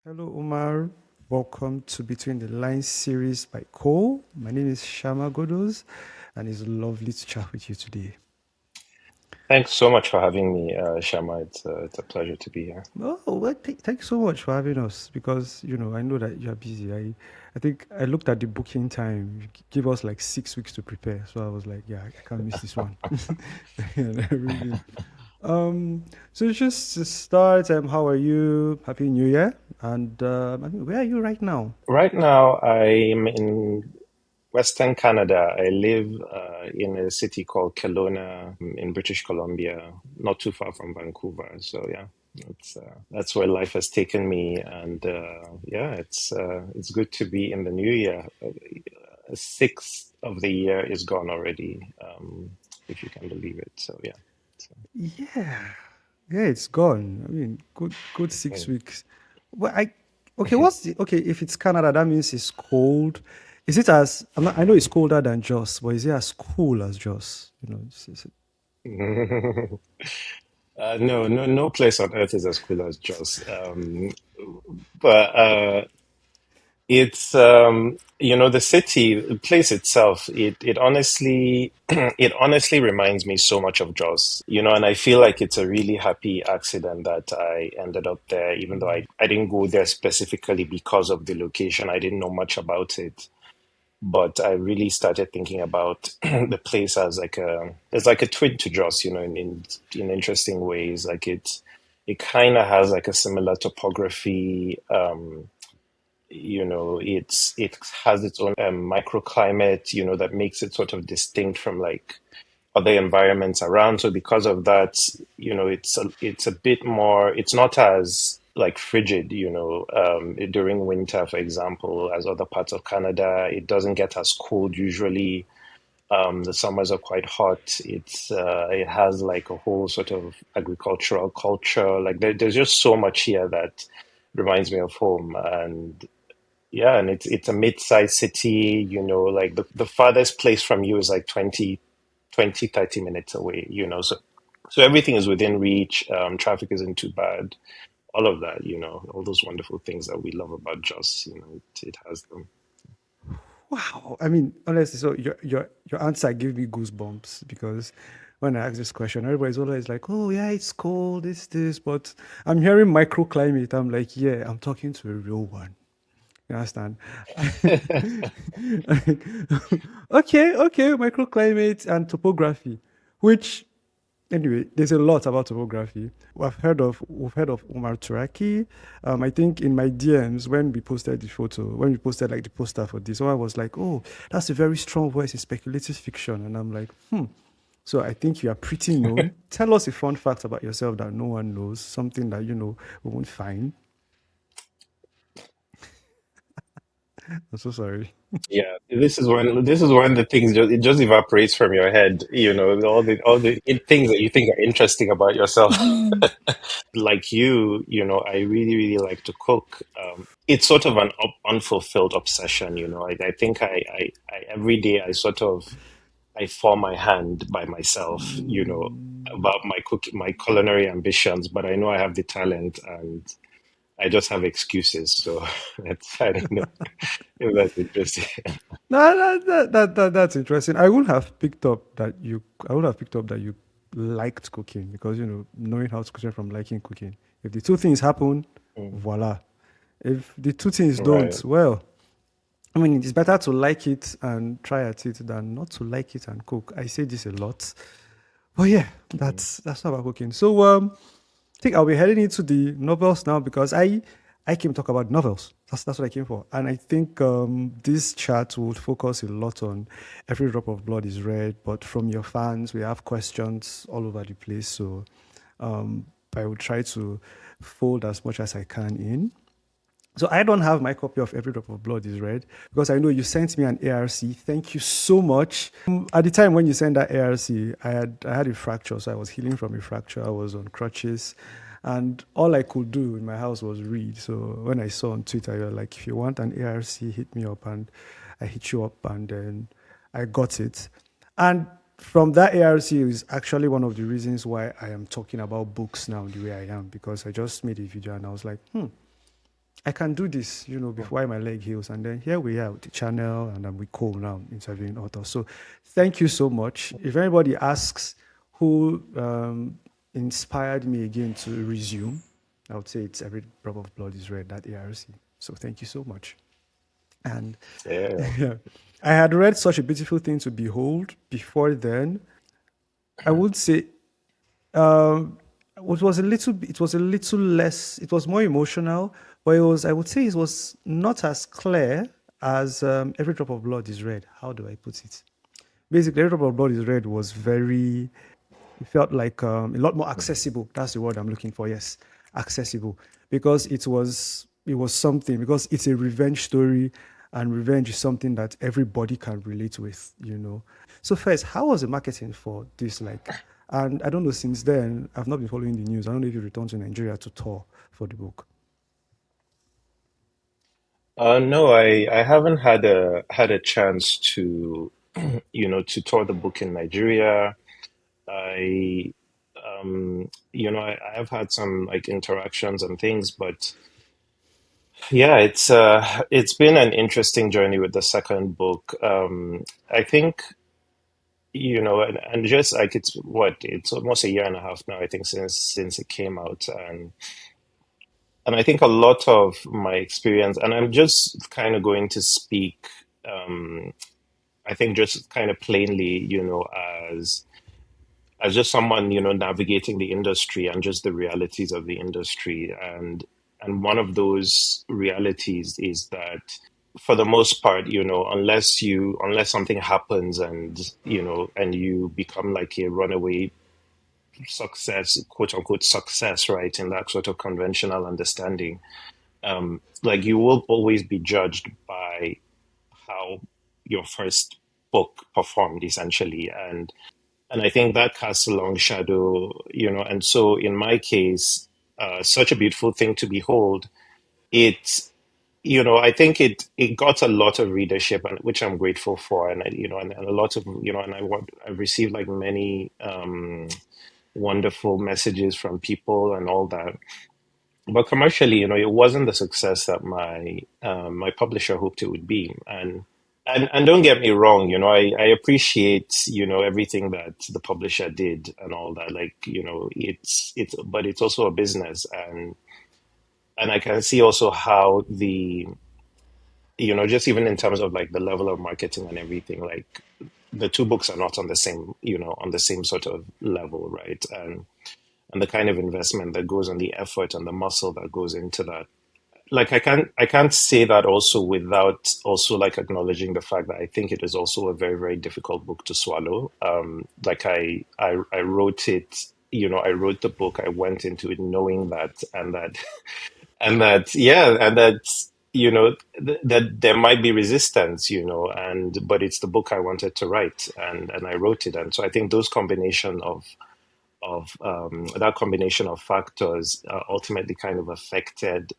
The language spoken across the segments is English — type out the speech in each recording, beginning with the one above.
Hello, Umar. Welcome to Between the Lines series by Cole. My name is Shama Godos, and it's lovely to chat with you today. Thanks so much for having me, Shama. It's a pleasure to be here. Oh, well, thank you so much for having us because, I know that you're busy. I think I looked at the booking time. You give us like 6 weeks to prepare. So I was like, yeah, I can't miss this one. And everything. So just to start, how are you? Happy New Year. And where are you right now? Right now, I'm in Western Canada. I live in a city called Kelowna in British Columbia, not too far from Vancouver. So yeah, that's where life has taken me, and yeah, it's good to be in the new year. A sixth of the year is gone already, if you can believe it. So yeah. So, Yeah, yeah, it's gone. Good yeah. 6 weeks. Well, okay. Okay? If it's Canada, that means it's cold. Is it as I know it's colder than Jos, but is it as cool as Jos? No place on earth is as cool as Jos. But it's the city, the place itself. It honestly, it honestly reminds me so much of Jos. And I feel like it's a really happy accident that I ended up there, even though I didn't go there specifically because of the location. I didn't know much about it. But I really started thinking about the place as it's like a twin to Jos, in interesting ways. Like it kind of has like a similar topography. It has its own microclimate, that makes it sort of distinct from like other environments around. So because of that, it's a bit more. It's not as like frigid, during winter, for example, as other parts of Canada. It doesn't get as cold usually. The summers are quite hot. It has like a whole sort of agricultural culture. Like there's just so much here that reminds me of home. And yeah, and it's a mid-sized city, like the farthest place from you is like 30 minutes away, so everything is within reach. Traffic isn't too bad. All of that, all those wonderful things that we love about Jos, it has them. Wow. Honestly, so your answer gave me goosebumps because when I ask this question, everybody's always like, "Oh yeah, it's cold, it's this," but I'm hearing microclimate. I'm like, "Yeah, I'm talking to a real one." You understand? Okay, microclimate and topography, which anyway, there's a lot about topography. We've heard of Umar Turaki. I think in my DMs when we posted the photo, when we posted like the poster for this, someone was like, "Oh, that's a very strong voice in speculative fiction," and I'm like, "Hmm." So I think you are pretty known. Tell us a fun fact about yourself that no one knows, something that we won't find. I'm so sorry. Yeah, this is when the things just evaporates from your head. All the things that you think are interesting about yourself. Like I really, really like to cook. It's sort of an unfulfilled obsession. I think every day I form my hand by myself. Mm, About my cooking, my culinary ambitions, but I know I have the talent, and I just have excuses. So I don't know if that's interesting. no, that's interesting. I would have picked up that you liked cooking because knowing how to cook from liking cooking. If the two things happen, Mm, voila. If the two things don't, right. well, it's better to like it and try at it than not to like it and cook. I say this a lot, but yeah, Mm. that's not about cooking. So I think I'll be heading into the novels now because I came to talk about novels. That's what I came for. And I think this chat will focus a lot on Every Drop of Blood is Red, but from your fans, we have questions all over the place. So I will try to fold as much as I can in. So I don't have my copy of Every Drop of Blood is Red because I know you sent me an ARC. Thank you so much. At the time when you sent that ARC, I had a fracture, so I was healing from a fracture. I was on crutches, and all I could do in my house was read. So when I saw on Twitter, you're like, if you want an ARC, hit me up, and I hit you up, and then I got it. And from that ARC is actually one of the reasons why I am talking about books now the way I am because I just made a video and I was like, I can do this, before my leg heals. And then here we are with the channel, and I'm with Cole now interviewing authors. So thank you so much. If anybody asks who inspired me again to resume, I would say it's Every Drop of Blood is Red, that ARC. So thank you so much. And Yeah. yeah, I had read Such a Beautiful Thing to Behold before then. I would say it was a little less, it was more emotional, but I would say it was not as clear as Every Drop of Blood is Red. How do I put it? Basically, Every Drop of Blood is Red was very, it felt like a lot more accessible. That's the word I'm looking for. Yes, accessible, because it was something, because it's a revenge story, and revenge is something that everybody can relate with. So first, how was the marketing for this like? And I don't know, since then I've not been following the news. I don't know if you returned to Nigeria to tour for the book. No, I haven't had a chance to to tour the book in Nigeria. I I have had some like interactions and things, but yeah, it's been an interesting journey with the second book. I think and just like it's almost a year and a half now, I think, since it came out, and I think a lot of my experience, and I'm just kind of going to speak, um, I think just kind of plainly, as just someone, navigating the industry and just the realities of the industry. And one of those realities is that for the most part, unless something happens and and you become like a runaway success, quote unquote success, right, in that sort of conventional understanding, like you will always be judged by how your first book performed, essentially. And I think that casts a long shadow, and so in my case, Such a Beautiful Thing to Behold, it, I think it got a lot of readership, and which I'm grateful for. And and a lot of, and I've received like many wonderful messages from people and all that. But commercially, it wasn't the success that my publisher hoped it would be. And don't get me wrong, I appreciate, everything that the publisher did and all that. Like, but it's also a business, and I can see also how just even in terms of like the level of marketing and everything, like the two books are not on the same, on the same sort of level, right? And the kind of investment that goes and the effort and the muscle that goes into that, like I can't say that also without also like acknowledging the fact that I think it is also a very, very difficult book to swallow. Like I wrote it, I wrote the book, I went into it knowing that, and that that there might be resistance, and but it's the book I wanted to write, and I wrote it. And so I think those combination of that combination of factors ultimately kind of affected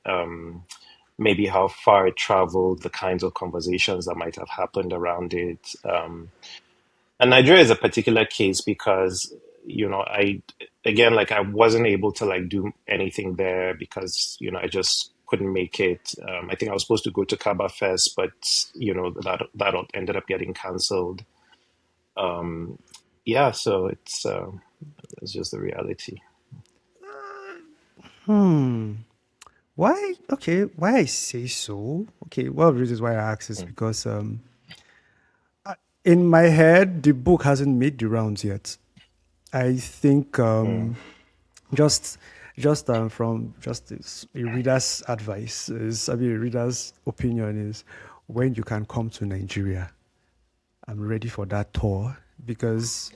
maybe how far it traveled, the kinds of conversations that might have happened around it. And Nigeria is a particular case because, I, again, like I wasn't able to like do anything there because, I just couldn't make it. I think I was supposed to go to Kaba Fest, but, that ended up getting canceled. Yeah, so it's just the reality. Why? Okay, why I say so? Okay, one of the reasons why I ask is Mm, because in my head the book hasn't made the rounds yet. I think mm, just from just a reader's advice is, I mean, a reader's opinion is, when you can come to Nigeria, I'm ready for that tour, because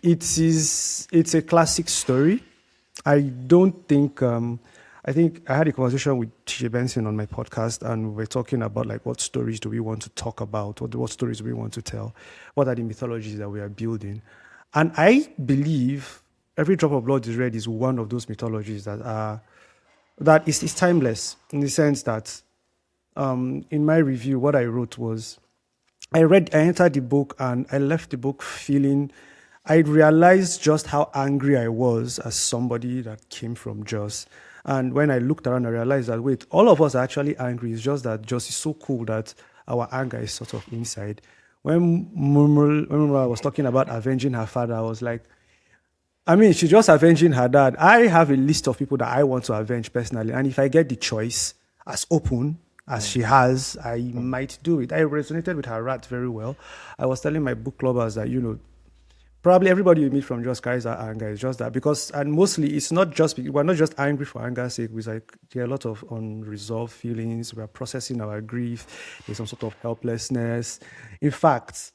it's a classic story. I don't think I think I had a conversation with TJ Benson on my podcast, and we're talking about like, what stories do we want to talk about, what stories do we want to tell, what are the mythologies that we are building. And I believe Every Drop of Blood is Red is one of those mythologies that is timeless, in the sense that in my review, what I wrote was, I entered the book and I left the book feeling I realized just how angry I was as somebody that came from Jos. And when I looked around, I realized that wait, all of us are actually angry. It's just that Jos is so cool that our anger is sort of inside. When Murmur was talking about avenging her father, I was like, I mean, she's just avenging her dad. I have a list of people that I want to avenge personally. And if I get the choice as open as Mm, she has, I mm. might do it. I resonated with her rat very well. I was telling my book clubbers that, probably everybody you meet from just carries that anger. It's just that because, and mostly it's not just, we're not just angry for anger's sake. It's like there are a lot of unresolved feelings. We're processing our grief. There's some sort of helplessness. In fact,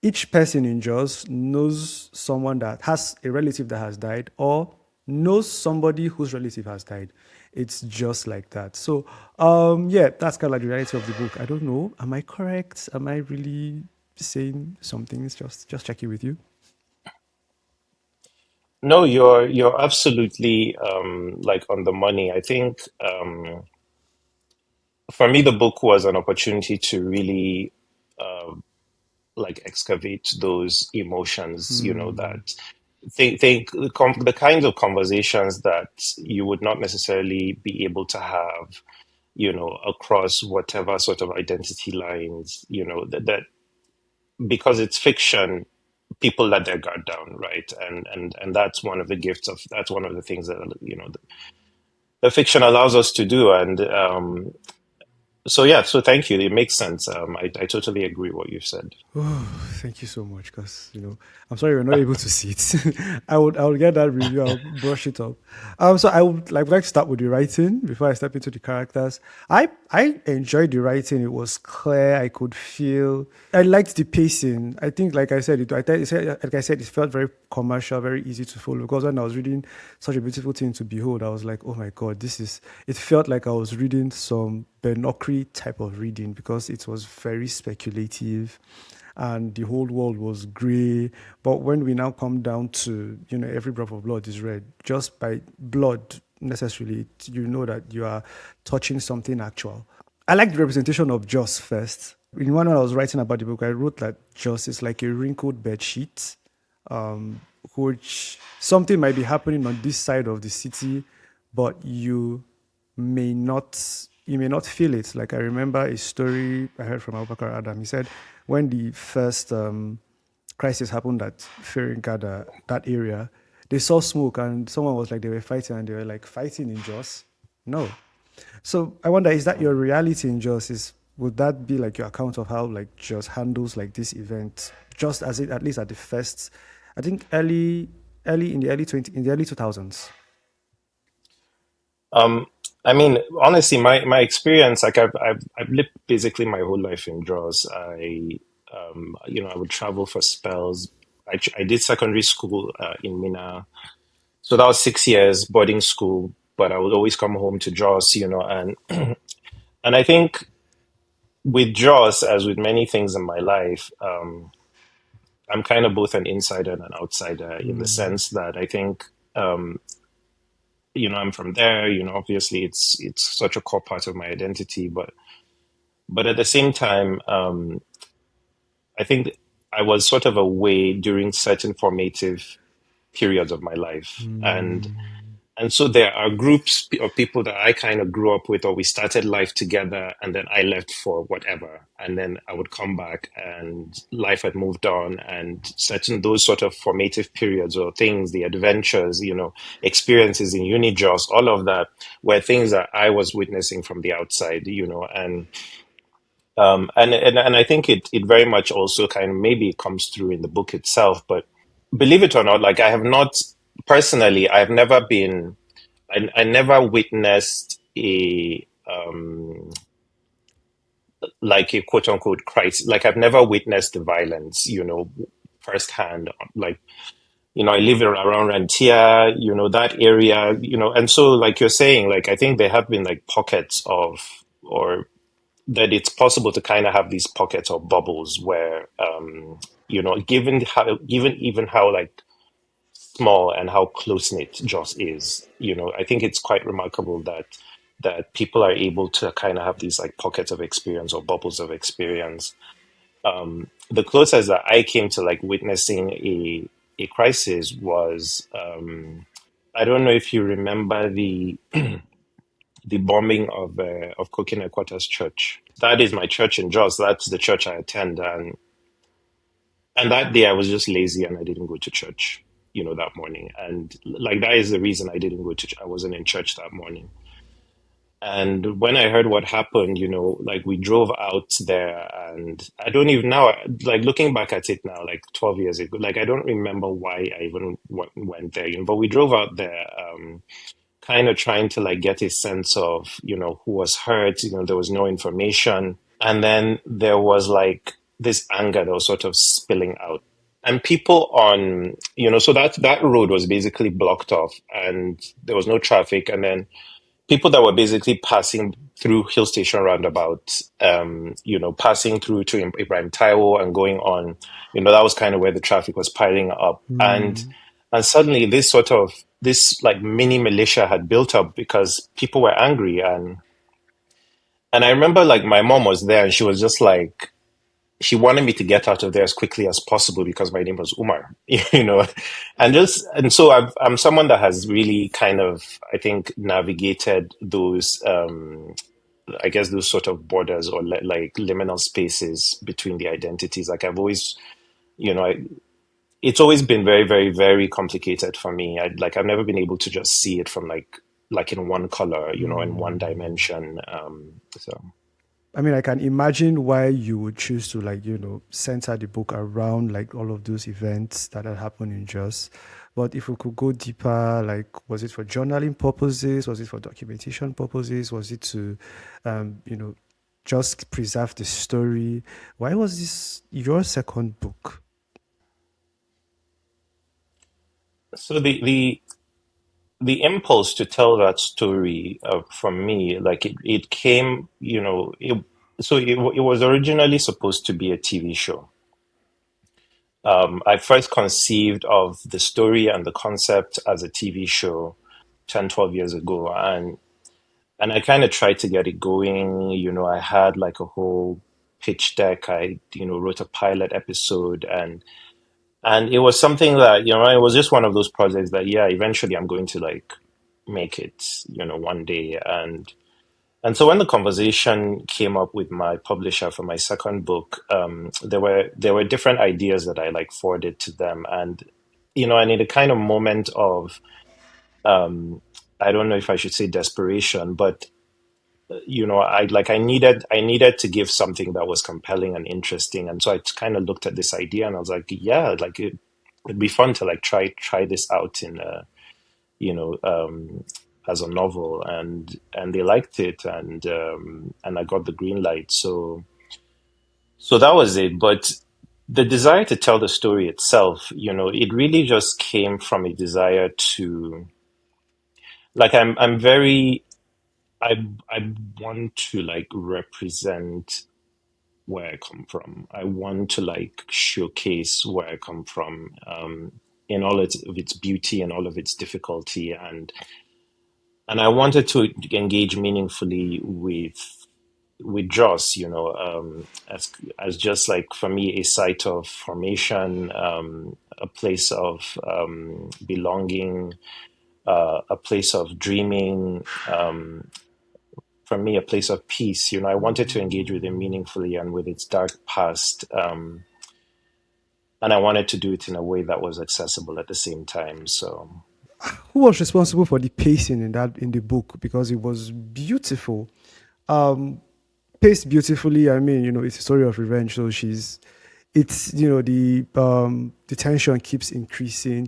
each person in Jaws knows someone that has a relative that has died or knows somebody whose relative has died. It's just like that. So, yeah, that's kind of like the reality of the book. I don't know. Am I correct? Am I really saying some things? Just checking with you. No, you're absolutely like on the money. I think for me the book was an opportunity to really like excavate those emotions, Hmm. that the kinds of conversations that you would not necessarily be able to have, across whatever sort of identity lines, that because it's fiction, people let their guard down, right? And that's one of the gifts of that's one of the things that the fiction allows us to do. And so yeah, so thank you. It makes sense. I totally agree what you've said. Oh, thank you so much. Because I'm sorry you're not able to see it. I would get that review. I'll brush it up. So I would like to start with the writing before I step into the characters. I enjoyed the writing. It was clear. I could feel. I liked the pacing. I think, like I said, like I said, it felt very commercial, very easy to follow. Because when I was reading such a beautiful thing to behold, I was like, oh my god, this is. It felt like I was reading some Benokri type of reading because it was very speculative and the whole world was gray. But when we now come down to, every drop of blood is red, just by blood necessarily, you know that you are touching something actual. I like the representation of Joss first. In one when I was writing about the book, I wrote that Joss is like a wrinkled bed sheet, um, which something might be happening on this side of the city, but you may not feel it. Like I remember a story I heard from Abubakar Adam. He said when the first crisis happened at Ferinkada, that area, they saw smoke and someone was like they were fighting and they were like fighting in Jos. No. So I wonder, is that your reality in Jos? Would that be like your account of how like Jos handles like this event, just as it at least at the first, I think early in the early 2000s. Um, I mean, honestly, my experience, like I've lived basically my whole life in draws. I would travel for spells. I did secondary school in Mina, so that was 6 years boarding school. But I would always come home to Jaws, and I think with Jaws, as with many things in my life, I'm kind of both an insider and an outsider in the Mm, sense that I think I'm from there. Obviously it's such a core part of my identity, but at the same time, I think I was sort of away during certain formative periods of my life, and mm, and so there are groups of people that I kind of grew up with, or we started life together, and then I left for whatever, and then I would come back, and life had moved on, and certain those sort of formative periods or things, the adventures, experiences in uni jobs, all of that were things that I was witnessing from the outside, and I think it very much also kind of maybe it comes through in the book itself, but believe it or not, like I have not personally, I have never been, I never witnessed a like a quote unquote crisis. Like I've never witnessed the violence, firsthand. Like I live around Rantia, that area, and so like you're saying, like I think there have been like pockets of or that it's possible to kind of have these pockets or bubbles where given how given even how like small and how close knit Joss is, I think it's quite remarkable that people are able to kind of have these like pockets of experience or bubbles of experience. The closest that I came to like witnessing a crisis was I don't know if you remember the bombing of Coconut Quarters Church. That is my church in Jos. That's the church I attend, and that day I was just lazy and I didn't go to church, that morning. And like that is the reason I didn't go to. I wasn't in church that morning. And when I heard what happened, like we drove out there, and I don't even now, like looking back at it now, like 12 years ago, like I don't remember why I even went there, but we drove out there, kind of trying to like get a sense of, who was hurt, there was no information. And then there was like this anger that was sort of spilling out. And people on, so that road was basically blocked off and there was no traffic. And then people that were basically passing through Hill Station roundabout, passing through to Ibrahim Taiwo and going on, that was kind of where the traffic was piling up. Mm. And suddenly this like mini militia had built up because people were angry. And I remember like my mom was there and she was just like, she wanted me to get out of there as quickly as possible because my name was Umar, and so I'm someone that has really kind of, I think, navigated those, I guess, those sort of borders or like liminal spaces between the identities. Like I've always, it's always been very, very, very complicated for me. I've never been able to just see it from like in one color, in one Mm. dimension. So. I mean, I can imagine why you would choose to like, center the book around like all of those events that had happened in Just. But if we could go deeper, like, was it for journaling purposes? Was it for documentation purposes? Was it to, just preserve the story? Why was this your second book? So the impulse to tell that story from me, like it came, it was originally supposed to be a TV show. I first conceived of the story and the concept as a TV show 10, 12 years ago. And I kind of tried to get it going. I had like a whole pitch deck. I, wrote a pilot episode and it was something that, it was just one of those projects that, yeah, eventually I'm going to like make it, one day. And so when the conversation came up with my publisher for my second book, there were different ideas that I like forwarded to them. And, and in a kind of moment of, um, I don't know if I should say desperation, but I needed to give something that was compelling and interesting. And so I kind of looked at this idea and I was like, yeah, like it'd be fun to like try this out in you know, as a novel, and they liked it, and I got the green light. So that was it. But the desire to tell the story itself, it really just came from a desire to, like, I'm very, I want to like represent where I come from. I want to like showcase where I come from, in all of its beauty and all of its difficulty, and I wanted to engage meaningfully with Joss, as just like for me a site of formation, a place of belonging, a place of dreaming, for me a place of peace. I wanted to engage with it meaningfully and with its dark past, and I wanted to do it in a way that was accessible at the same time. So. Who was responsible for the pacing in the book? Because it was beautiful. Um, Paced beautifully. I mean, it's a story of revenge. So it's the tension keeps increasing.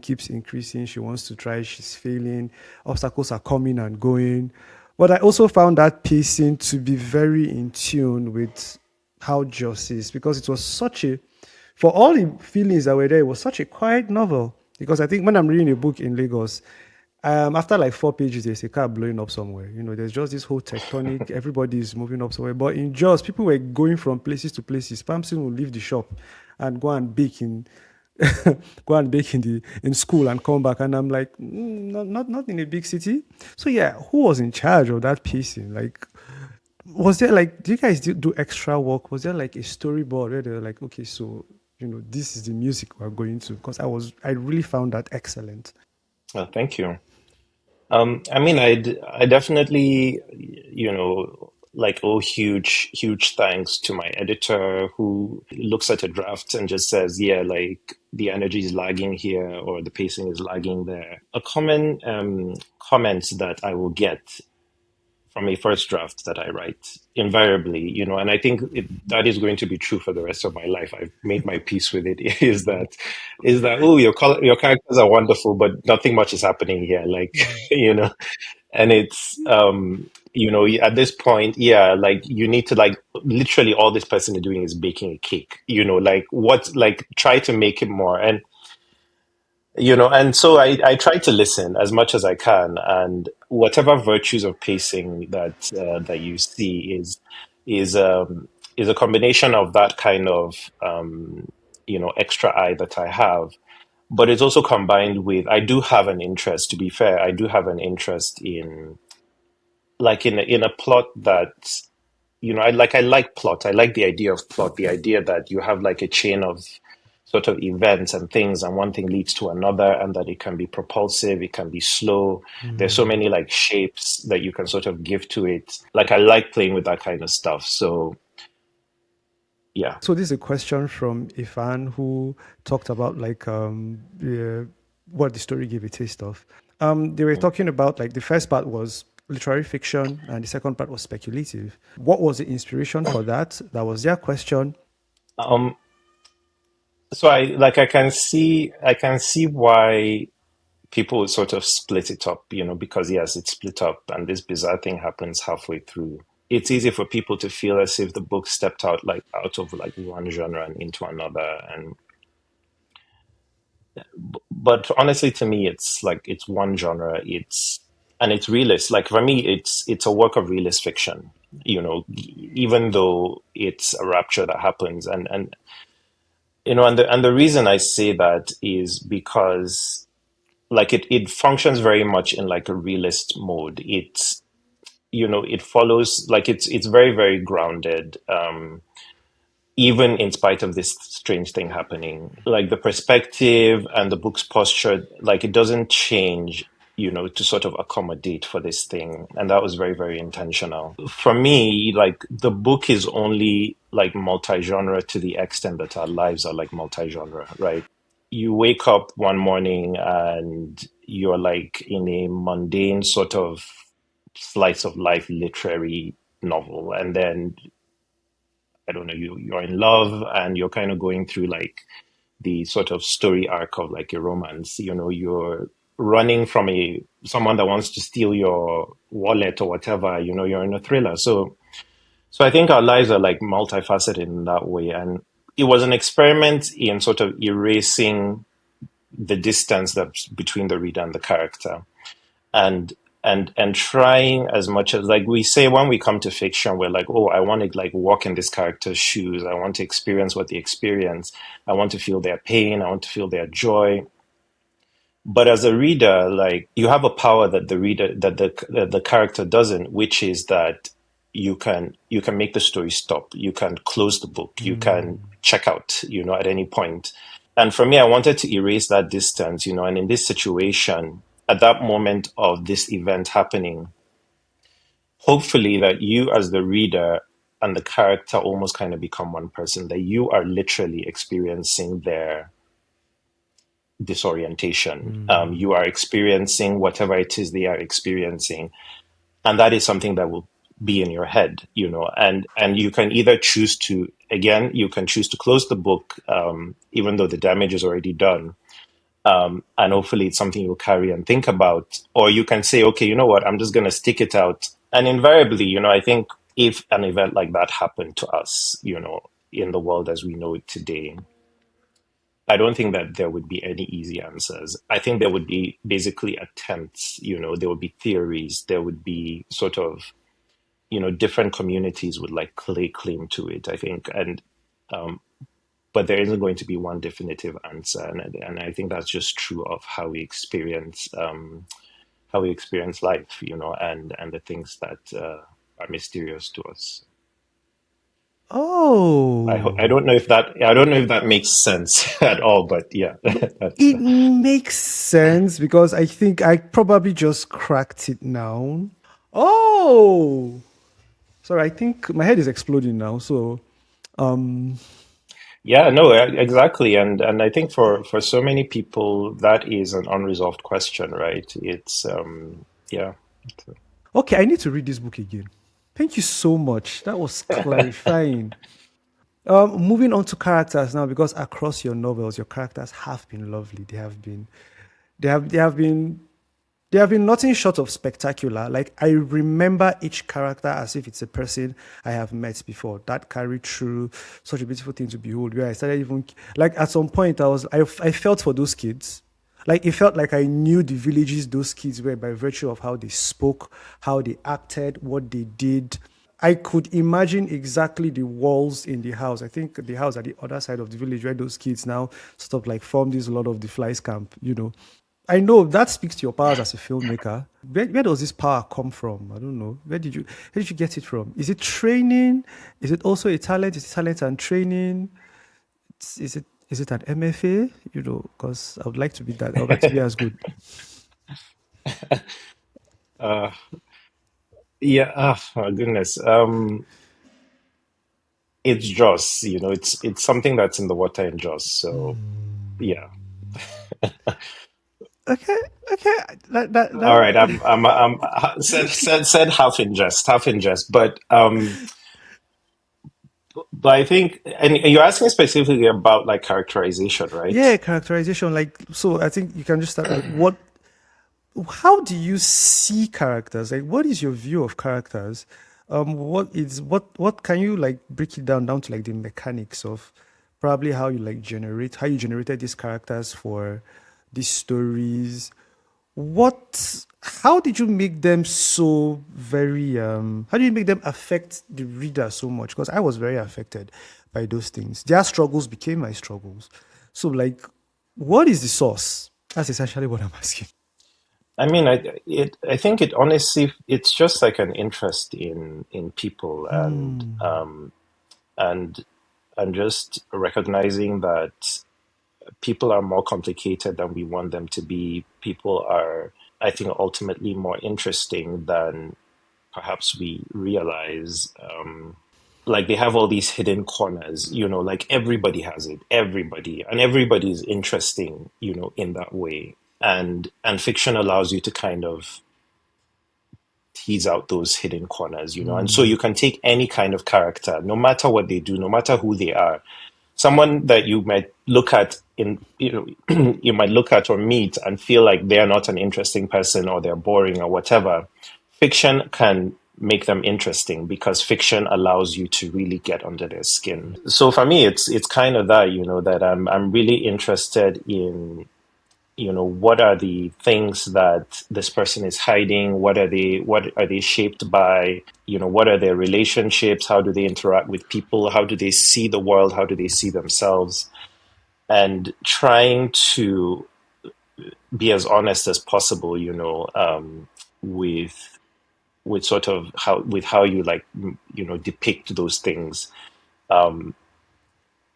She wants to try. She's failing. Obstacles are coming and going. But I also found that pacing to be very in tune with how Joss is because it was such a, for all the feelings that were there, it was such a quiet novel. Because I think when I'm reading a book in Lagos, after like 4 pages, there's a car blowing up somewhere. There's just this whole tectonic, everybody is moving up somewhere. But in Jaws, people were going from places to places. Pamson will leave the shop and go and bake in go and bake in school and come back. And I'm like, not in a big city. So yeah, who was in charge of that pacing? Like, was there like, do you guys do extra work? Was there like a storyboard where they were like, okay, so this is the music we're going to, because I really found that excellent. Thank you. I mean, I definitely, like, oh, huge thanks to my editor who looks at a draft and just says, yeah, like the energy is lagging here or the pacing is lagging there. A common comment that I will get from a first draft that I write, invariably, and I think that is going to be true for the rest of my life. I've made my peace with it. Is that oh, your characters are wonderful, but nothing much is happening here. Like, and it's at this point, yeah, like you need to, like, literally all this person is doing is baking a cake. Like, what, like, try to make it more. And so I try to listen as much as I can, and whatever virtues of pacing that you see is is a combination of that kind of extra eye that I have, but it's also combined with, I do have an interest. To be fair, I do have an interest in, like, in a plot that, I like plot. I like the idea of plot, the idea that you have like a chain of sort of events and things, and one thing leads to another, and that it can be propulsive, it can be slow. There's so many like shapes that you can sort of give to it. Like, I like playing with that kind of stuff. So yeah. So this is a question from Ifan, who talked about like what the story gave a taste of. They were talking about, like, the first part was literary fiction and the second part was speculative. What was the inspiration for that? That was their question. Um, so I can see why people would sort of split it up, because yes, it's split up, and this bizarre thing happens halfway through. It's easy for people to feel as if the book stepped out of like one genre and into another, and but honestly, to me, it's like it's one genre. It's realist. Like, for me, it's a work of realist fiction. Even though it's a rapture that happens, and the reason I say that is because, like, it functions very much in like a realist mode. It follows, like, it's very, very grounded, even in spite of this strange thing happening. Like, the perspective and the book's posture, like, it doesn't change, to sort of accommodate for this thing. And that was very, very intentional. For me, like, the book is only like multi-genre to the extent that our lives are like multi-genre, right? You wake up one morning and you're like in a mundane sort of slice of life literary novel, and then, I don't know, you're in love and you're kind of going through like the sort of story arc of like a romance. You're running from a someone that wants to steal your wallet or whatever. You're in a thriller. So I think our lives are like multifaceted in that way, and it was an experiment in sort of erasing the distance that's between the reader and the character, and and trying as much as, like, we say when we come to fiction, we're like, oh, I want to like walk in this character's shoes, I want to experience what they experience, I want to feel their pain, I want to feel their joy. But as a reader, like, you have a power that the character doesn't, which is that you can make the story stop, you can close the book, you can check out, at any point. And for me, I wanted to erase that distance, and in this situation, at that moment of this event happening, hopefully that you as the reader and the character almost kind of become one person, that you are literally experiencing their disorientation. You are experiencing whatever it is they are experiencing. And that is something that will be in your head, and you can either choose to, again, you can choose to close the book, even though the damage is already done, and hopefully it's something you'll carry and think about. Or you can say, okay, you know what, I'm just going to stick it out. And invariably, I think if an event like that happened to us, in the world as we know it today, I don't think that there would be any easy answers. I think there would be basically attempts, there would be theories, there would be sort of, different communities would like lay claim to it, I think. And but there isn't going to be one definitive answer, and I think that's just true of how we experience life, and the things that are mysterious to us. I Oh, don't know if that makes sense at all, but yeah, no, that's it makes sense because I think I probably just cracked it now. Oh, sorry, I think my head is exploding now. So, um, yeah, no, exactly, and I think for so many people that is an unresolved question, right? It's yeah. okay, I need to read this book again. Thank you so much. That was clarifying. Moving on to characters now, because across your novels, your characters have been lovely. They have been they have been nothing short of spectacular. Like I remember each character as if it's a person I have met before. That carried through such a beautiful thing to behold. Where I started even like at some point I felt for those kids. Like it felt like I knew the villages those kids were by virtue of how they spoke, how they acted, what they did. I could imagine exactly the walls in the house. I think the house at the other side of the village where those kids now sort of like formed this a lot of the flies camp. I know that speaks to your powers as a filmmaker. Where does this power come from? I don't know. Where did you get it from? Is it training? Is it also a talent? Is it talent and training? Is it an MFA? Because I would like to be that. I would like to be as good. Uh, yeah, my goodness. It's Joss, it's something that's in the water in Joss. So yeah. Okay, okay. All right. That I'm said half in jest, but I think, and you're asking specifically about like characterization, right? yeah, characterization. Like, so I think you can just start like what how do you see characters? Like, what is your view of characters? What can you like break it down to like the mechanics of probably how you generated these characters for these stories? How did you make them so very how do you make them affect the reader so much? Because I was very affected by those things. Their struggles became my struggles. So like, what is the source? That's essentially what I'm asking. I mean, I think it honestly, it's just like an interest in people, and and just recognizing that people are more complicated than we want them to be. People are, I think, ultimately more interesting than perhaps we realize. Like they have all these hidden corners, like everybody has it, everybody, and everybody is interesting, in that way. And fiction allows you to kind of tease out those hidden corners, and so you can take any kind of character, no matter what they do, no matter who they are, someone that you might look at you might look at or meet and feel like they're not an interesting person or they're boring or whatever. Fiction can make them interesting because fiction allows you to really get under their skin. So for me, it's kind of that, that I'm really interested in, what are the things that this person is hiding, what are they shaped by, what are their relationships, how do they interact with people, how do they see the world, how do they see themselves, and trying to be as honest as possible, with sort of how you like, depict those things.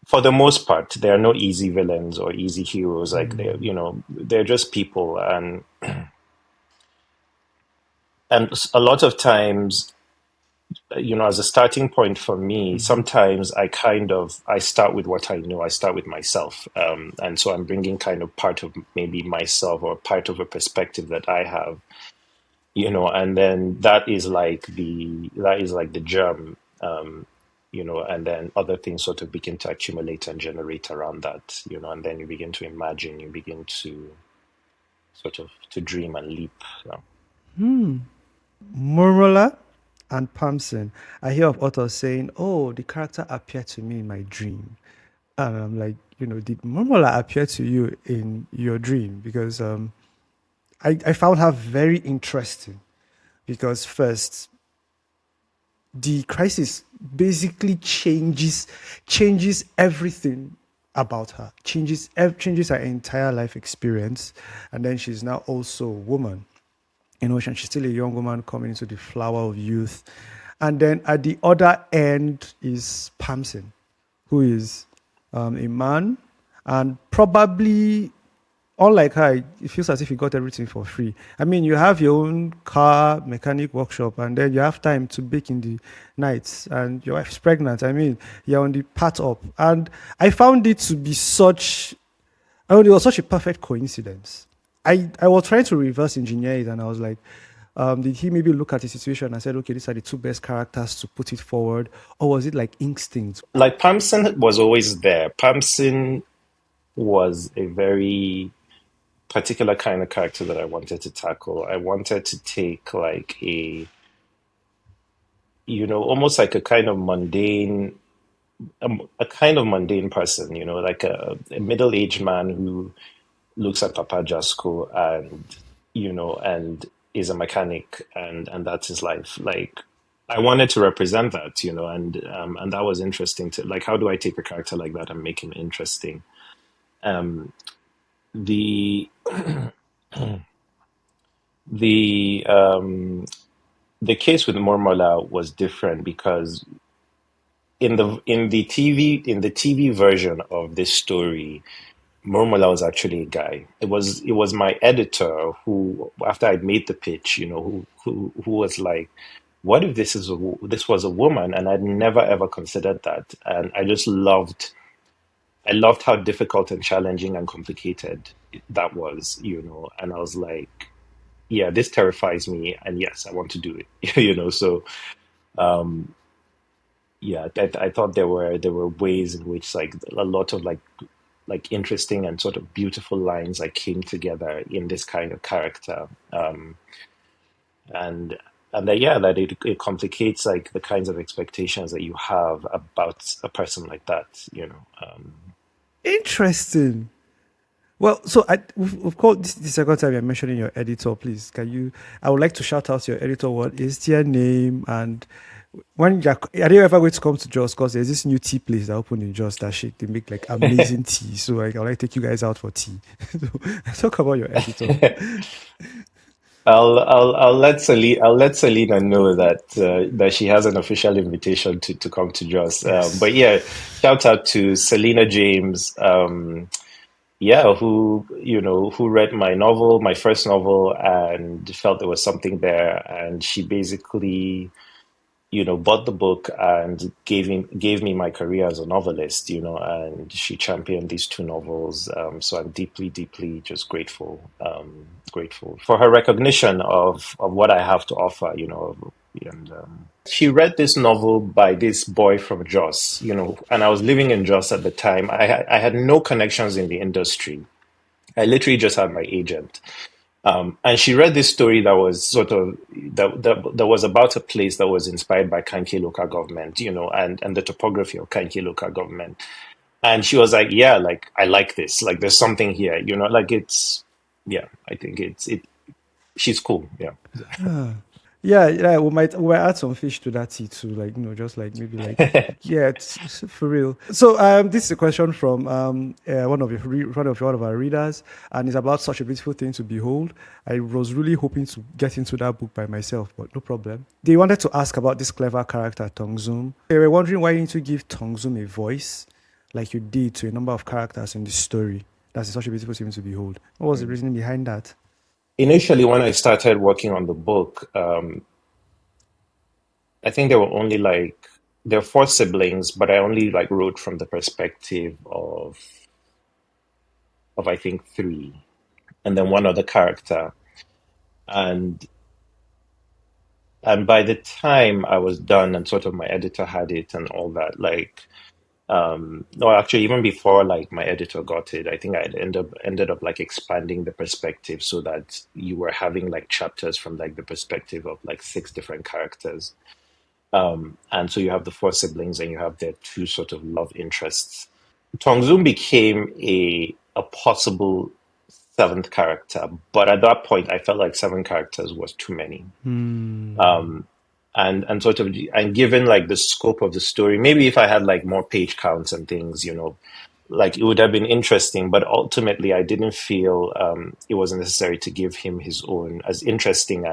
For the most part, there are no easy villains or easy heroes. Like they're just people, and a lot of times, as a starting point for me, sometimes I start with what I know. I start with myself, and so I'm bringing kind of part of maybe myself or part of a perspective that I have, and then that is like the germ, and then other things sort of begin to accumulate and generate around that, and then you begin to imagine, you begin to sort of to dream and leap. So. Murmula and Pamson. I hear of authors saying, "Oh, the character appeared to me in my dream," and I'm like, did Murmula appear to you in your dream? Because I found her very interesting. Because first, the crisis basically changes everything about her, changes her entire life experience, and then she's now also a woman. She's still a young woman coming into the flower of youth, And then at the other end is Pamson, who is a man, and probably, unlike her, it feels as if you got everything for free. I mean, you have your own car mechanic workshop, and then you have time to bake in the nights, and your wife's pregnant. I mean, you're on the path up. And I found it to be such, I mean, it was such a perfect coincidence. I was trying to reverse engineer it, and I was like, did he maybe look at the situation and said, okay, these are the two best characters to put it forward? Or was it like instinct? Like Pamson was always there. Pamson was a very particular kind of character that I wanted to tackle. I wanted to take like almost like a kind of mundane person, like a middle-aged man who looks at Papa Jasko and is a mechanic and that's his life. Like I wanted to represent that, and that was interesting to like how do I take a character like that and make him interesting? Um, the the the case with Mormola was different because in the TV version of this story, Murmala was actually a guy. It was my editor who, after I'd made the pitch, who was like, "What if this was a woman?" And I'd never ever considered that, and I loved how difficult and challenging and complicated that was, And I was like, "Yeah, this terrifies me, and yes, I want to do it." So yeah, I thought there were ways in which like a lot of like interesting and sort of beautiful lines like came together in this kind of character, and that it complicates like the kinds of expectations that you have about a person like that. Interesting. Well, so we've called this the second time you're mentioning your editor. Please, can you? I would like to shout out to your editor. What is their name? And when you're, are they ever going to come to Jos? Because there's this new tea place that opened in Jos that shit. They make like amazing tea. So like, I would like to take you guys out for tea. So talk about your editor. I'll let Selena know that she has an official invitation to come to Jos. But Yes. yeah, shout out to Selena James. Yeah, who read my novel, my first novel, and felt there was something there, and she basically bought the book and gave me my career as a novelist, and she championed these two novels. So I'm deeply, deeply just grateful for her recognition of what I have to offer. And she read this novel by this boy from Jos, and I was living in Jos at the time. I had no connections in the industry. I literally just had my agent. And she read this story that was sort of that was about a place that was inspired by Kanki local government, and the topography of Kanki local government. And she was like, "Yeah, like I like this. Like there's something here, like it's yeah. I think it. She's cool. Yeah." Yeah, yeah, we might add some fish to that tea too, like just like maybe like yeah, it's for real. So this is a question from one of our readers, and it's about such a beautiful thing to behold. I was really hoping to get into that book by myself, but no problem. They wanted to ask about this clever character Tong Zoom. They were wondering why you need to give Tong Zoom a voice, like you did to a number of characters in the story. That's such a beautiful thing to behold. What was the reasoning behind that? Initially, when I started working on the book, I think there were only like there are four siblings, but I only like wrote from the perspective of I think three, and then one other character. And and by the time I was done and sort of my editor had it and all that, like no, actually even before like my editor got it, I think I ended up like expanding the perspective so that you were having like chapters from like the perspective of like six different characters. And so you have the four siblings and you have their two sort of love interests. Tongzun became a possible seventh character, but at that point I felt like seven characters was too many. Hmm. And sort of and given like the scope of the story, maybe if I had like more page counts and things, like it would have been interesting, but ultimately I didn't feel it was necessary to give him his own, as interesting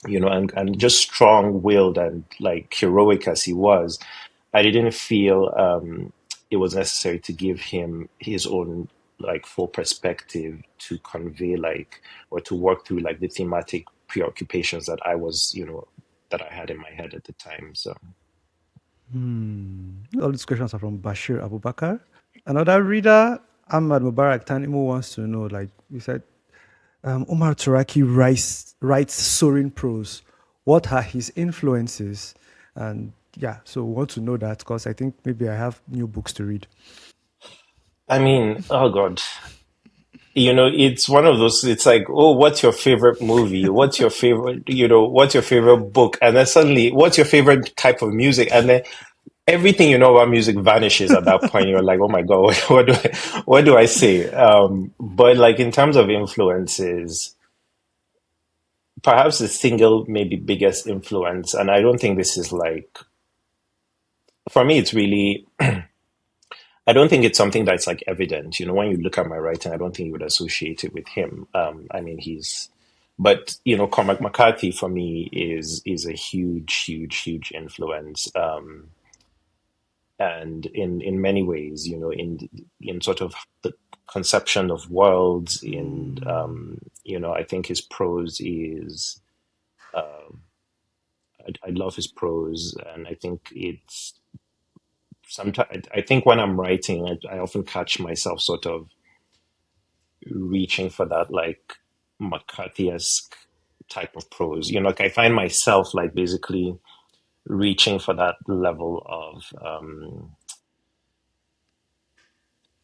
and just strong-willed and like heroic as he was, I didn't feel it was necessary to give him his own like full perspective to convey like or to work through like the thematic preoccupations that that I had in my head at the time. So All these questions are from Bashir Abubakar. Another reader, Ahmad Mubarak Tanimu, wants to know, like you said, Umar Turaki writes soaring prose. What are his influences? And yeah, so we want to know that because I think maybe I have new books to read. I mean, oh God. It's one of those, it's like, oh, what's your favorite movie? What's your favorite, what's your favorite book? And then suddenly, what's your favorite type of music? And then everything you know about music vanishes at that point. You're like, oh my God, what do I say? But like in terms of influences, perhaps the single maybe biggest influence, and I don't think this is like, for me, it's really, I don't think it's something that's like evident. When you look at my writing, I don't think you would associate it with him. I mean, but Cormac McCarthy for me is a huge, huge, huge influence. And in many ways, in sort of the conception of worlds, in I think his prose is. I love his prose, and I think it's sometimes. I think when I'm writing, I often catch myself sort of reaching for that like McCarthy-esque type of prose. Like I find myself like basically reaching for that level of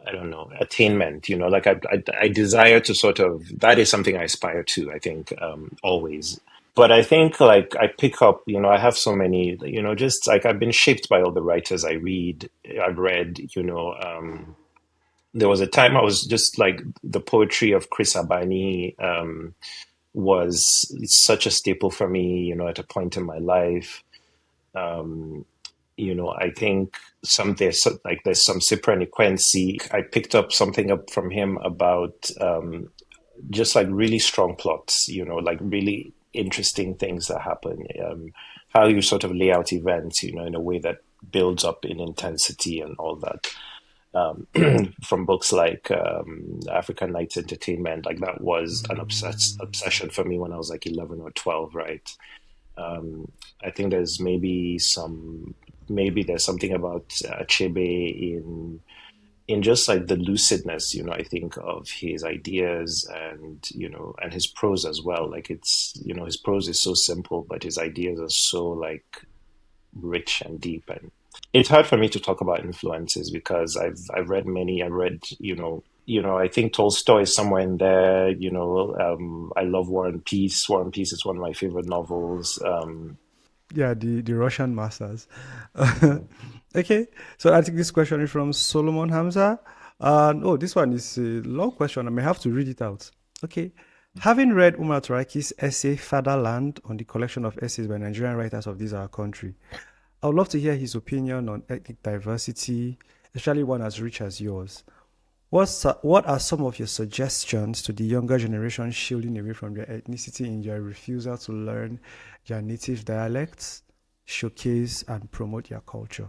I don't know, attainment. Like I desire to sort of that is something I aspire to. I think always. But I think like I pick up, I have so many, just like I've been shaped by all the writers I've read, there was a time I was just like the poetry of Chris Abani was such a staple for me, at a point in my life. I think there's some Cyprian Equency. I picked up something up from him about just like really strong plots, like really interesting things that happen. How you sort of lay out events, in a way that builds up in intensity and all that. From books like African Nights Entertainment, like that was an obsession for me when I was like 11 or 12, right? I think maybe there's something about Achebe in just like the lucidness, I think of his ideas and his prose as well. Like his prose is so simple, but his ideas are so like rich and deep. And it's hard for me to talk about influences because I've read many. I read, I think Tolstoy is somewhere in there. I love War and Peace. War and Peace is one of my favorite novels. Yeah, the Russian masters. Okay, so I think this question is from Solomon Hamza. And oh, this one is a long question. I may have to read it out. Okay. Having read Umar Turaki's essay Fatherland on the collection of essays by Nigerian writers of this our country, I would love to hear his opinion on ethnic diversity, especially one as rich as yours. What are some of your suggestions to the younger generation shielding away from their ethnicity in their refusal to learn their native dialects, showcase and promote their culture?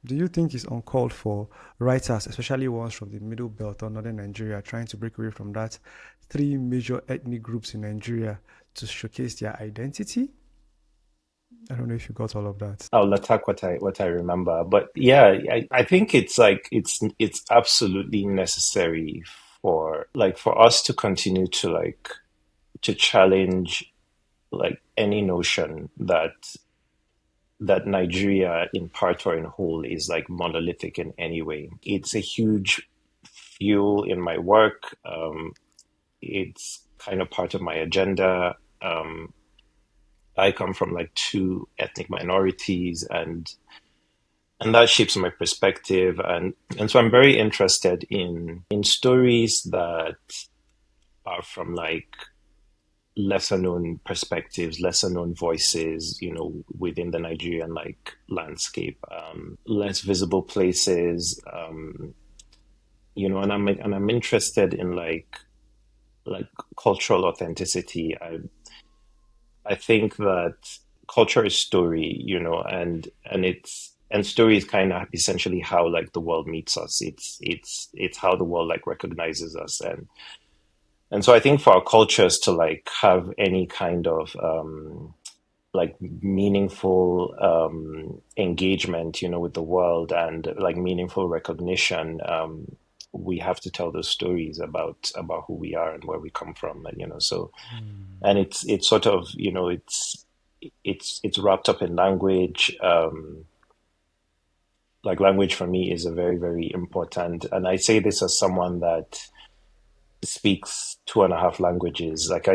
Do you think it's uncalled for writers, especially ones from the Middle Belt or Northern Nigeria, trying to break away from that three major ethnic groups in Nigeria to showcase their identity? I don't know if you got all of that. I'll attack what I remember, but yeah, I think it's like it's absolutely necessary for us to continue to like to challenge like any notion that Nigeria in part or in whole is like monolithic in any way. It's a huge fuel in my work. It's kind of part of my agenda. I come from like two ethnic minorities, and that shapes my perspective, and so I'm very interested in stories that are from like lesser known perspectives, lesser known voices, within the Nigerian like landscape, less visible places, and I'm interested in like cultural authenticity. I think that culture is story, and story is kind of essentially how like the world meets us. It's how the world like recognizes us, and so I think for our cultures to like have any kind of like meaningful engagement, with the world and like meaningful recognition, we have to tell those stories about who we are and where we come from, and so and it's sort of it's wrapped up in language. Like language for me is a very very important, and I say this as someone that speaks two and a half languages. Like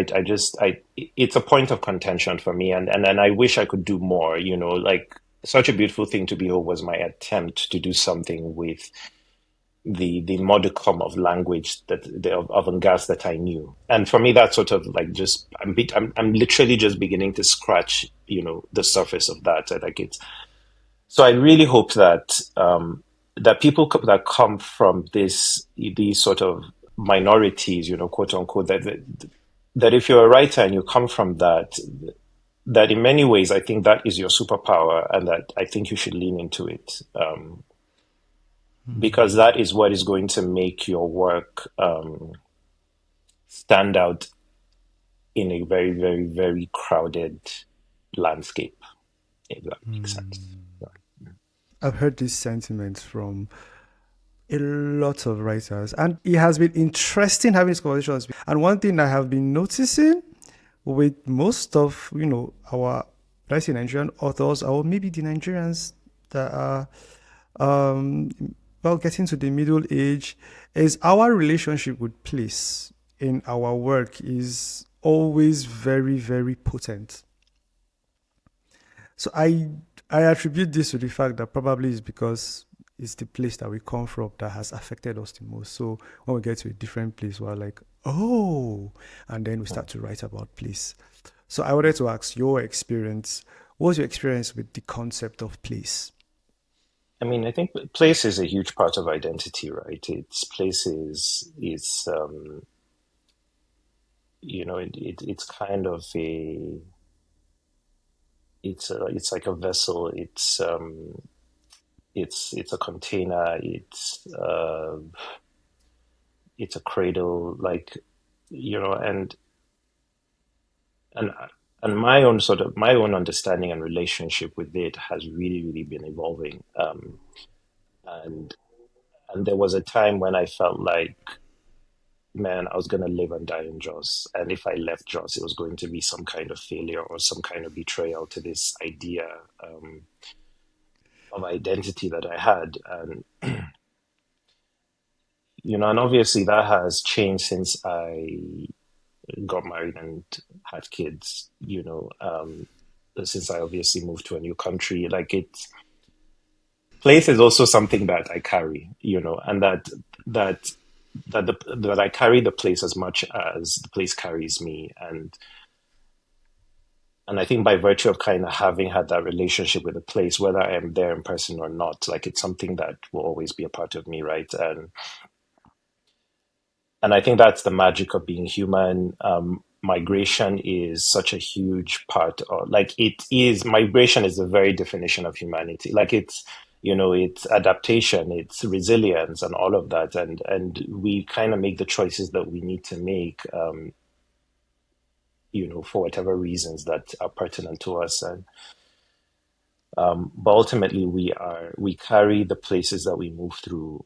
it's a point of contention for me, and I wish I could do more. Like such a beautiful thing to behold was my attempt to do something with the modicum of language that of avant-garde that I knew. And for me, that's sort of like just I'm literally just beginning to scratch the surface of that. Like it's so I really hope that that people that come from these sort of minorities, quote unquote, that if you're a writer and you come from that in many ways I think that is your superpower, and that I think you should lean into it. Because that is what is going to make your work stand out in a very, very, very crowded landscape, if that makes sense. I've heard these sentiments from a lot of writers, and it has been interesting having these conversations. And one thing I have been noticing with most of our, let's say, Nigerian authors, or maybe the Nigerians that are um well getting to the middle age, is our relationship with place in our work is always very very potent. So I attribute this to the fact that probably it's because it's the place that we come from that has affected us the most. So when we get to a different place, we're like, oh, and then we start to write about place. So I wanted to ask your experience. What's your experience with the concept of place? I mean, I think place is a huge part of identity, right? It's places is it's kind of it's like a vessel. It's a container. It's a cradle, like and and and my own understanding and relationship with it has really really been evolving. And and there was a time when I felt like, man, I was going to live and die in Jos. And if I left Jos, it was going to be some kind of failure or some kind of betrayal to this idea of identity that I had. And, and obviously that has changed since I got married and had kids, since I obviously moved to a new country. Like place is also something that I carry, and that that I carry the place as much as the place carries me. And I think by virtue of kind of having had that relationship with the place, whether I am there in person or not, like it's something that will always be a part of me, right? And I think that's the magic of being human. Migration is such a huge part of, like, it is, migration is the very definition of humanity. Like it's adaptation, it's resilience, and all of that. And we kind of make the choices that we need to make, for whatever reasons that are pertinent to us. But ultimately, we carry the places that we move through,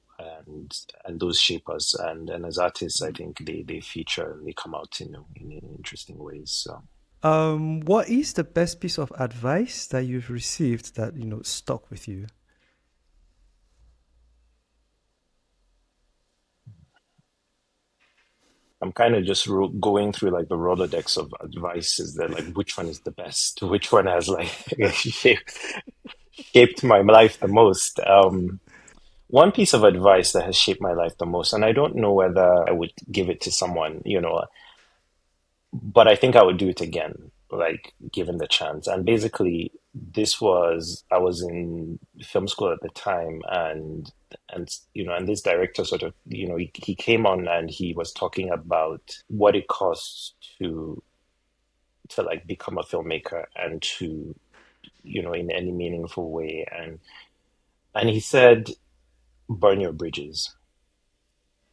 and those shape us. And as artists, I think they feature and they come out in interesting ways. So What is the best piece of advice that you've received that stuck with you? I'm kind of just going through like the Rolodex of advices that like which one is the best, which one has like shaped my life the most. One piece of advice that has shaped my life the most, and I don't know whether I would give it to someone, but I think I would do it again, like given the chance. And basically, I was in film school at the time, and this director sort of, he came on and he was talking about what it costs to like become a filmmaker and to, in any meaningful way. And he said, burn your bridges.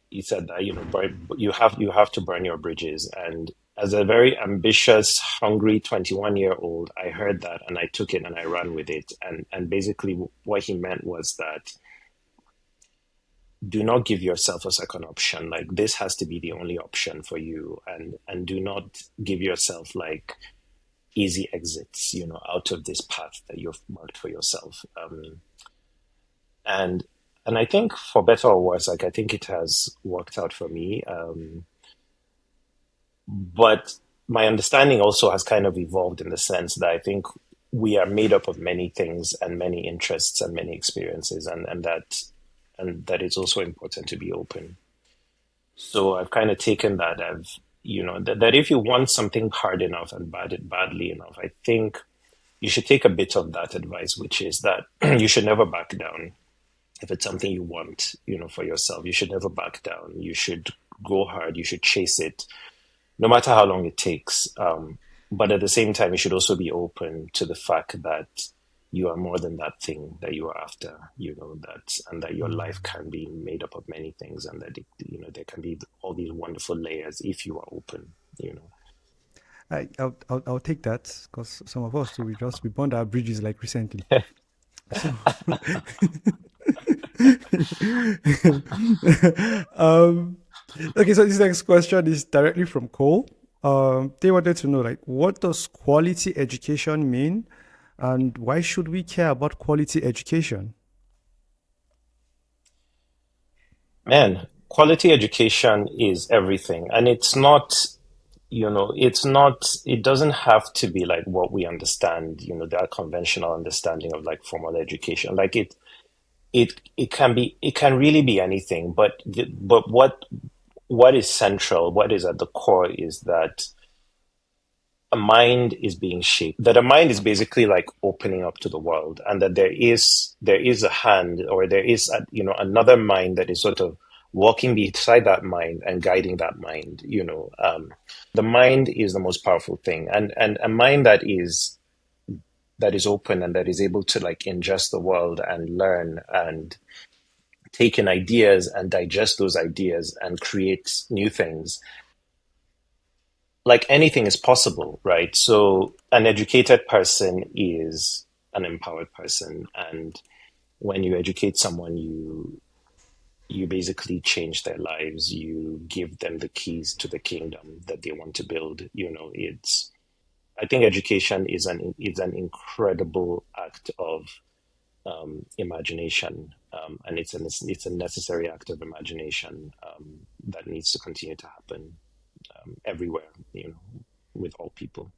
He said that, you have to burn your bridges. And as a very ambitious, hungry 21-year-old, I heard that and I took it and I ran with it. And basically what he meant was that do not give yourself a second option. Like this has to be the only option for you, and do not give yourself like easy exits, out of this path that you've marked for yourself. And and I think for better or worse, like I think it has worked out for me. But my understanding also has kind of evolved in the sense that I think we are made up of many things and many interests and many experiences, and that it's also important to be open. So I've kind of taken that as, that if you want something hard enough and badly enough, I think you should take a bit of that advice, which is that you should never back down. If it's something you want, for yourself, you should never back down. You should go hard. You should chase it, no matter how long it takes. But at the same time, you should also be open to the fact that you are more than that thing that you are after, and that your life can be made up of many things, and that there can be all these wonderful layers if you are open. I'll take that because some of us too, we burned our bridges like recently. So, um, okay, so this next question is directly from Cole. They wanted to know, like, what does quality education mean, and why should we care about quality education? Man, quality education is everything, and it doesn't have to be like what we understand, that conventional understanding of like formal education. Like it can really be anything, but what is central, what is at the core is that a mind is being shaped, that a mind is basically like opening up to the world, and that there is a hand, or there is another mind that is sort of walking beside that mind and guiding that mind. The mind is the most powerful thing, and a mind that is open and that is able to like ingest the world and learn and take in ideas and digest those ideas and create new things. Like anything is possible, right? So an educated person is an empowered person, and when you educate someone, you basically change their lives. You give them the keys to the kingdom that they want to build. It's I think education is an incredible act of imagination, and it's a necessary act of imagination that needs to continue to happen everywhere, with all people.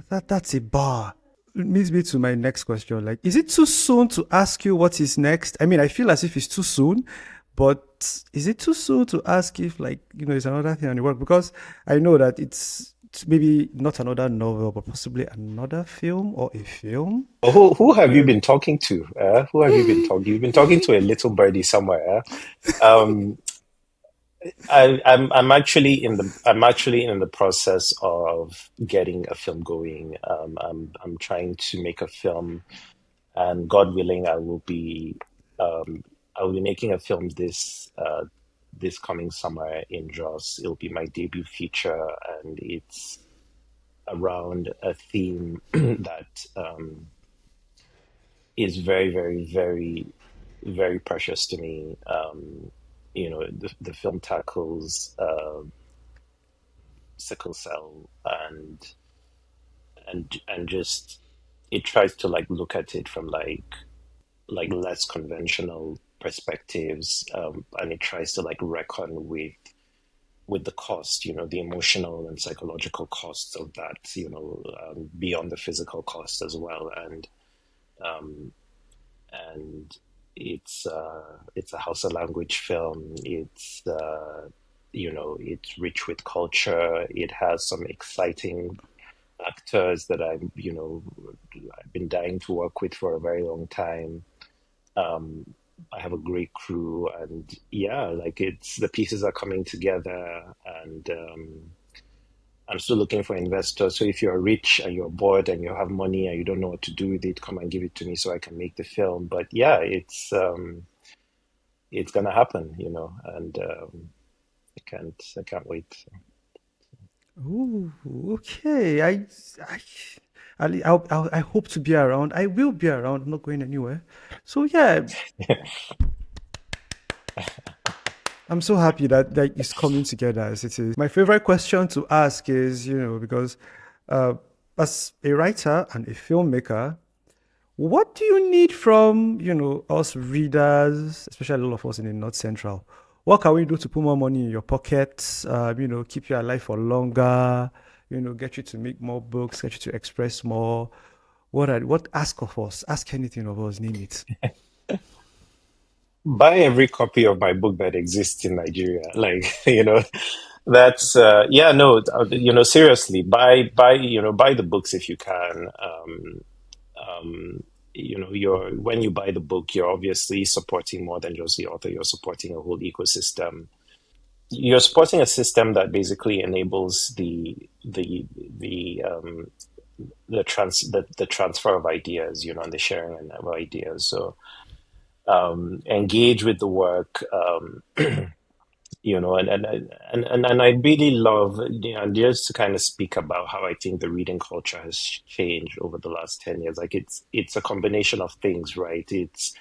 That's a bar. Leads me to my next question. Like, is it too soon to ask you what is next? I mean, I feel as if it's too soon, but is it too soon to ask if, like, there's another thing on the work? Because I know that it's maybe not another novel, but possibly another film or a film. Who have you Yeah. been talking to? Who have you been talking? You've been talking to a little birdie somewhere. Um, I'm actually in the process of getting a film going. I'm trying to make a film, and God willing, I will be making a film this coming summer in Jos. It'll be my debut feature, and it's around a theme that is very, very, very, very precious to me. The film tackles sickle cell, and just it tries to like look at it from like less conventional perspectives, and it tries to like reckon with the cost, the emotional and psychological costs of that, beyond the physical cost as well. And it's a Hausa language film. It's rich with culture. It has some exciting actors that I've been dying to work with for a very long time. Um, I have a great crew, and yeah, like it's the pieces are coming together, and I'm still looking for investors. So if you're rich and you're bored and you have money and you don't know what to do with it, come and give it to me so I can make the film. But yeah, it's gonna happen, and I can't wait. Ooh, okay. I hope to be around. I will be around. I'm not going anywhere. So yeah, I'm so happy that it's coming together as it is. My favorite question to ask is, because uh, as a writer and a filmmaker, what do you need from, us readers, especially all of us in the North Central? What can we do to put more money in your pockets, keep you alive for longer, get you to make more books, get you to express more? What ask of us? Ask anything of us, name it. Buy every copy of my book that exists in Nigeria. Like, that's yeah, no, seriously, buy the books if you can. You're when you buy the book, you're obviously supporting more than just the author. You're supporting a whole ecosystem. You're supporting a system that basically enables the transfer of ideas, and the sharing of ideas. So engage with the work, and I really love, and just to kind of speak about how I think the reading culture has changed over the last 10 years. Like it's a combination of things, right? It's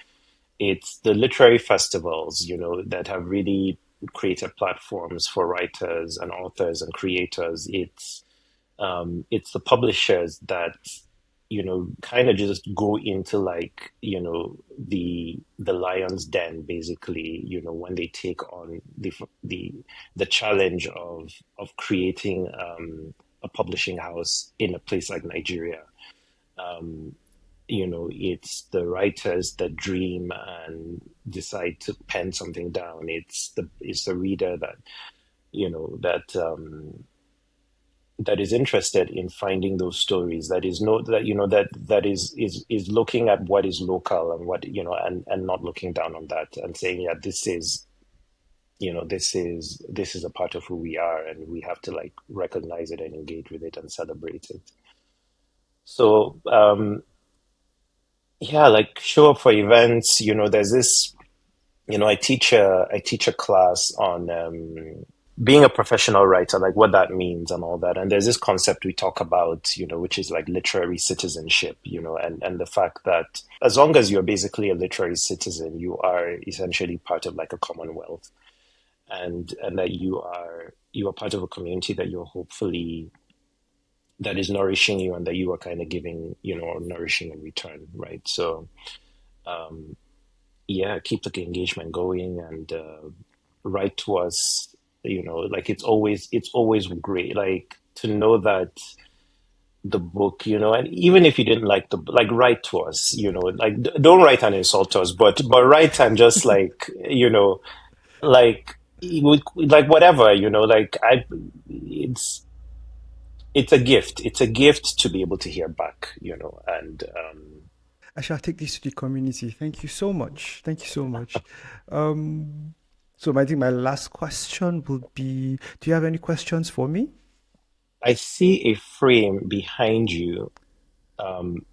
the literary festivals, that have really created platforms for writers and authors and creators. It's the publishers that kind of just go into, like, the lion's den, basically, when they take on the the challenge of creating a publishing house in a place like Nigeria. It's the writers that dream and decide to pen something down. It's the reader that you know that that is interested in finding those stories, that is no that you know that is looking at what is local, and what and not looking down on that, and saying, yeah, this is a part of who we are, and we have to, like, recognize it and engage with it and celebrate it. So yeah, like, show up for events. There's this, I teach a class on being a professional writer, like what that means and all that. And there's this concept we talk about, which is like literary citizenship, and the fact that as long as you're basically a literary citizen, you are essentially part of, like, a commonwealth, and that you are part of a community that you're hopefully that is nourishing you, and that you are kind of giving, or nourishing in return, right? So yeah, keep the engagement going, and write to us. Like, it's always great, like, to know that the book, and even if you didn't like like, write to us, like, don't write and insult us, but write and just, like, like, like, whatever, like, it's a gift to be able to hear back, and I shall take this to the community. Thank you so much. Thank you so much. Um, so I think my last question would be: do you have any questions for me? I see a frame behind you, and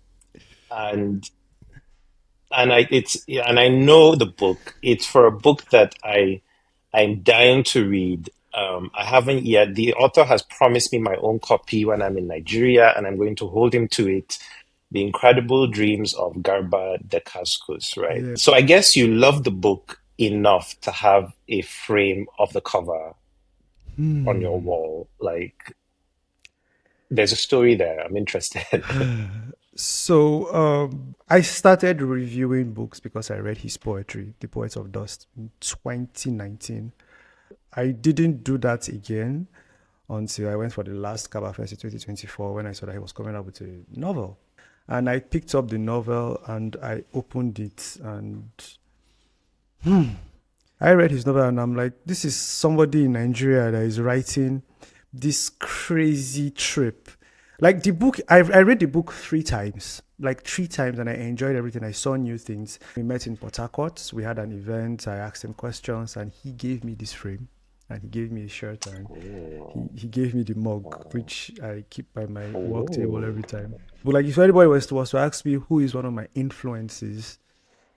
I know the book. It's for a book that I'm dying to read. I haven't yet. The author has promised me my own copy when I'm in Nigeria, and I'm going to hold him to it. The Incredible Dreams of Garba de Cascos, right? Yeah. So I guess you love the book enough to have a frame of the cover on your Hmm. wall. Like, there's a story there. I'm interested. So I started reviewing books because I read his poetry, The Poets of Dust, in 2019. I didn't do that again until I went for the last Kaba Fest in 2024 when I saw that he was coming out with a novel. And I picked up the novel and I opened it and I read his novel and I'm like, this is somebody in Nigeria that is writing this crazy trip. Like the book, I read the book three times, and I enjoyed everything. I saw new things. We met in Port Harcourt. We had an event. I asked him questions, and he gave me this frame. and he gave me a shirt, and Oh, he gave me the mug, oh, which I keep by my work table oh. every time. But like, if anybody was to ask me who is one of my influences,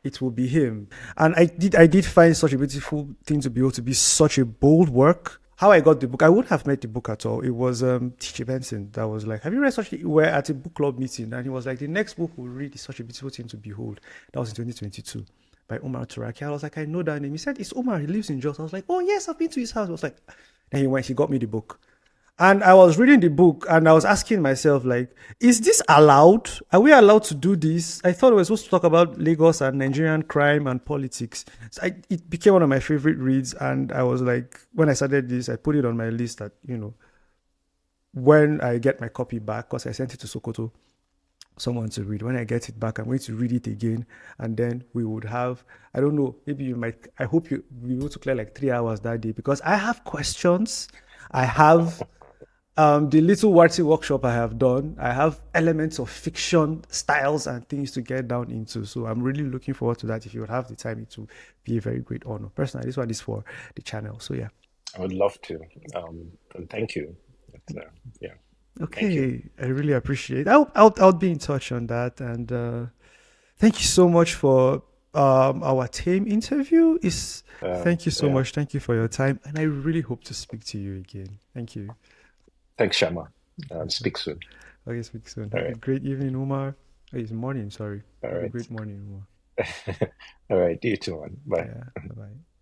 it will be him. And I did find such a beautiful thing to be able to be such a bold work. How I got the book, I wouldn't have met the book at all. It was T.J. Benson that was like, "Have you read such?" We're at a book club meeting, and he was like, "The next book we'll read is such a beautiful thing to behold." That was in 2022 by Umar Turaki. I was like, "I know that name." He said, "It's Umar. He lives in Jos." I was like, "Oh yes, I've been to his house." I was like, then he got me the book. And I was reading the book and I was asking myself, like, is this allowed? Are we allowed to do this? I thought we were supposed to talk about Lagos and Nigerian crime and politics. So it became one of my favorite reads. And I was like, when I started this, I put it on my list that, when I get my copy back, because I sent it to Sokoto, someone to read. When I get it back, I'm going to read it again. And then we would have, I don't know, maybe you might, I hope you will be able to clear like 3 hours that day because I have questions. I have the little Warty workshop I have done, I have elements of fiction, styles, and things to get down into. So I'm really looking forward to that. If you would have the time, it will be a very great honor. Personally, this one is for the channel. So yeah. I would love to. And thank you. It's, yeah, thank you. Okay, I really appreciate it. I'll be in touch on that. And thank you so much for our team interview. Is Thank you so Yeah, much. Thank you for your time, and I really hope to speak to you again. Thank you. thanks, Shama. Speak soon. Okay, speak soon. All Have a right, great evening, Umar. Oh, it's morning, sorry. all Have a right, great morning, Umar. all right. You too, man. Bye. Yeah, bye bye.